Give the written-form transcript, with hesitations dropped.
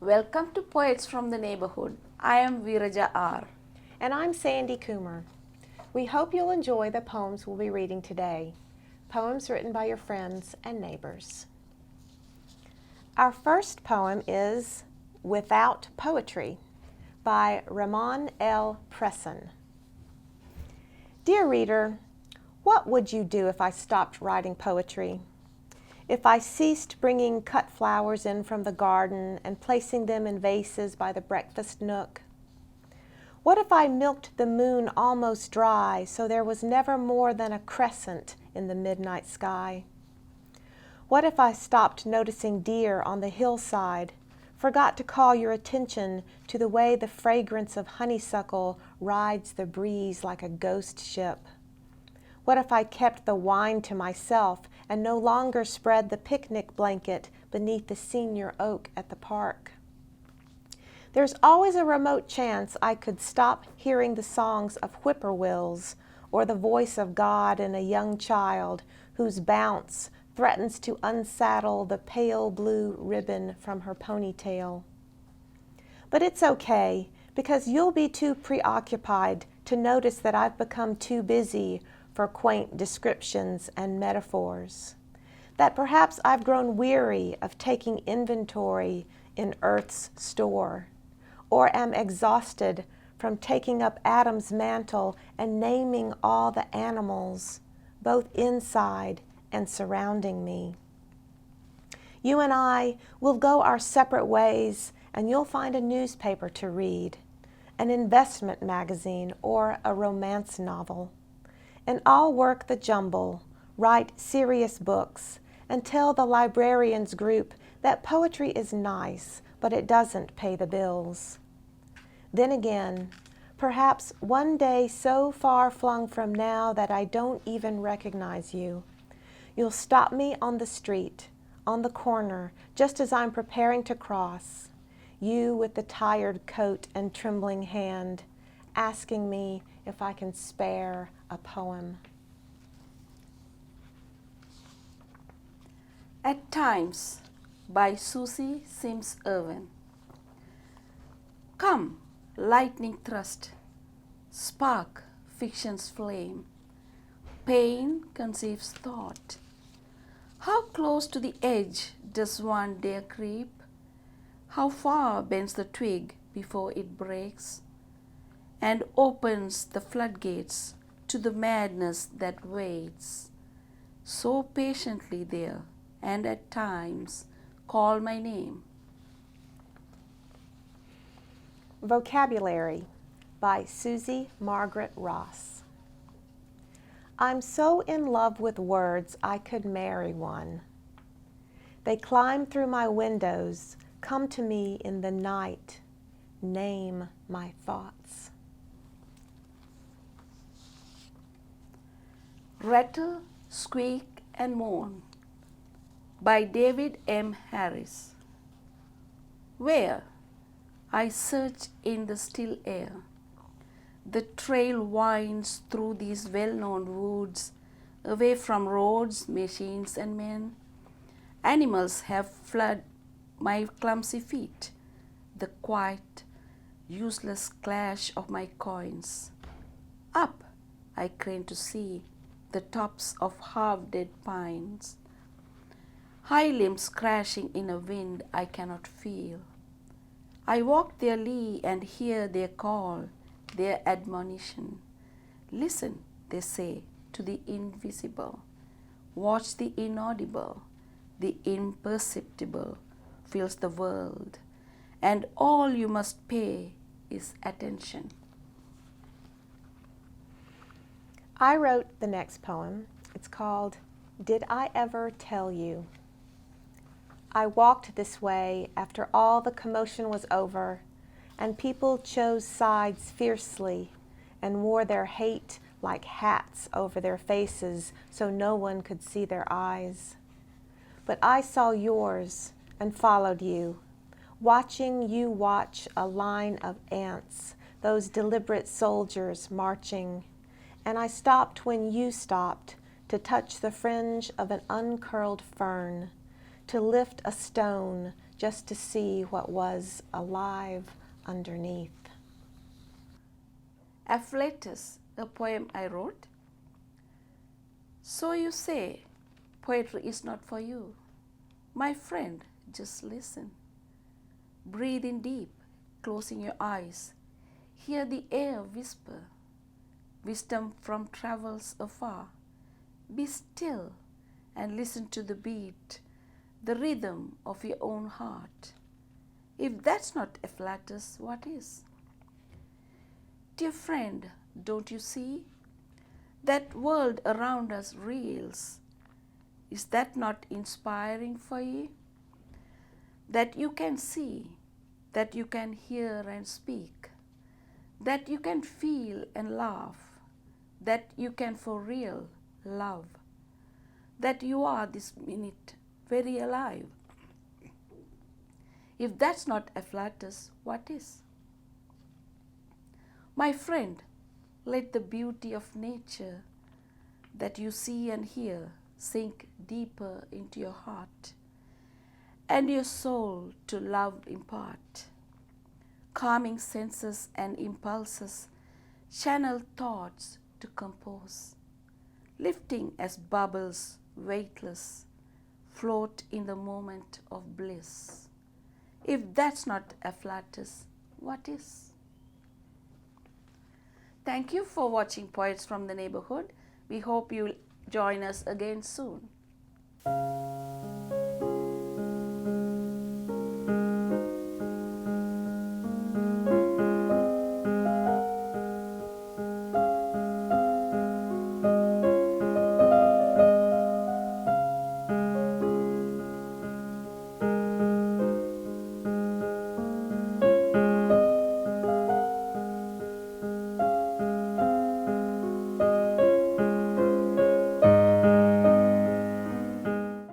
Welcome to Poets from the Neighborhood. I am VeerajaR. And I'm Sandy Coomer. We hope you'll enjoy the poems we'll be reading today. Poems written by your friends and neighbors. Our first poem is Without Poetry by Ramon L. Presson. Dear reader, what would you do if I stopped writing poetry? If I ceased bringing cut flowers in from the garden and placing them in vases by the breakfast nook? What if I milked the moon almost dry so there was never more than a crescent in the midnight sky? What if I stopped noticing deer on the hillside, forgot to call your attention to the way the fragrance of honeysuckle rides the breeze like a ghost ship? What if I kept the wine to myself and no longer spread the picnic blanket beneath the senior oak at the park? There's always a remote chance I could stop hearing the songs of whippoorwills or the voice of God in a young child whose bounce threatens to unsaddle the pale blue ribbon from her ponytail. But it's okay, because you'll be too preoccupied to notice that I've become too busy for quaint descriptions and metaphors, that perhaps I've grown weary of taking inventory in Earth's store, or am exhausted from taking up Adam's mantle and naming all the animals, both inside and surrounding me. You and I will go our separate ways, and you'll find a newspaper to read, an investment magazine, or a romance novel. And I'll work the jumble, write serious books, and tell the librarians group that poetry is nice, but it doesn't pay the bills. Then again, perhaps one day so far flung from now that I don't even recognize you, you'll stop me on the street, on the corner, just as I'm preparing to cross, you with the tired coat and trembling hand, asking me if I can spare a poem. At Times by Susie Sims Irvin. Come, lightning thrust, spark fiction's flame. Pain conceives thought. How close to the edge does one dare creep? How far bends the twig before it breaks and opens the floodgates to the madness that waits so patiently there, and at times call my name? Vocabulary by Susie Margaret Ross. I'm so in love with words I could marry one. They climb through my windows, come to me in the night, name my thoughts. Rattle, Squeak, and Moan by David M. Harris. Where? I search in the still air. The trail winds through these well-known woods, away from roads, machines, and men. Animals have flooded my clumsy feet, the quiet, useless clash of my coins. Up, I crane to see the tops of half-dead pines, high limbs crashing in a wind I cannot feel. I walk their lee and hear their call, their admonition. Listen, they say, to the invisible. Watch the inaudible. The imperceptible fills the world, and all you must pay is attention. I wrote the next poem. It's called Did I Ever Tell You? I walked this way after all the commotion was over, and people chose sides fiercely and wore their hate like hats over their faces so no one could see their eyes. But I saw yours and followed you, watching you watch a line of ants, those deliberate soldiers marching, and I stopped when you stopped to touch the fringe of an uncurled fern, to lift a stone just to see what was alive underneath. Afflatus, a poem I wrote. So you say, poetry is not for you. My friend, just listen. Breathe in deep, closing your eyes. Hear the air whisper. Wisdom from travels afar. Be still and listen to the beat, the rhythm of your own heart. If that's not Afflatus, what is? Dear friend, don't you see? That world around us reels. Is that not inspiring for you? That you can see, that you can hear and speak, that you can feel and laugh, that you can for real love, that you are this minute very alive. If that's not Afflatus, what is? My friend, let the beauty of nature that you see and hear sink deeper into your heart, and your soul to love impart. Calming senses and impulses, channel thoughts to compose, lifting as bubbles weightless, float in the moment of bliss. If that's not Afflatus, what is? Thank you for watching Poets from the Neighborhood. We hope you'll join us again soon.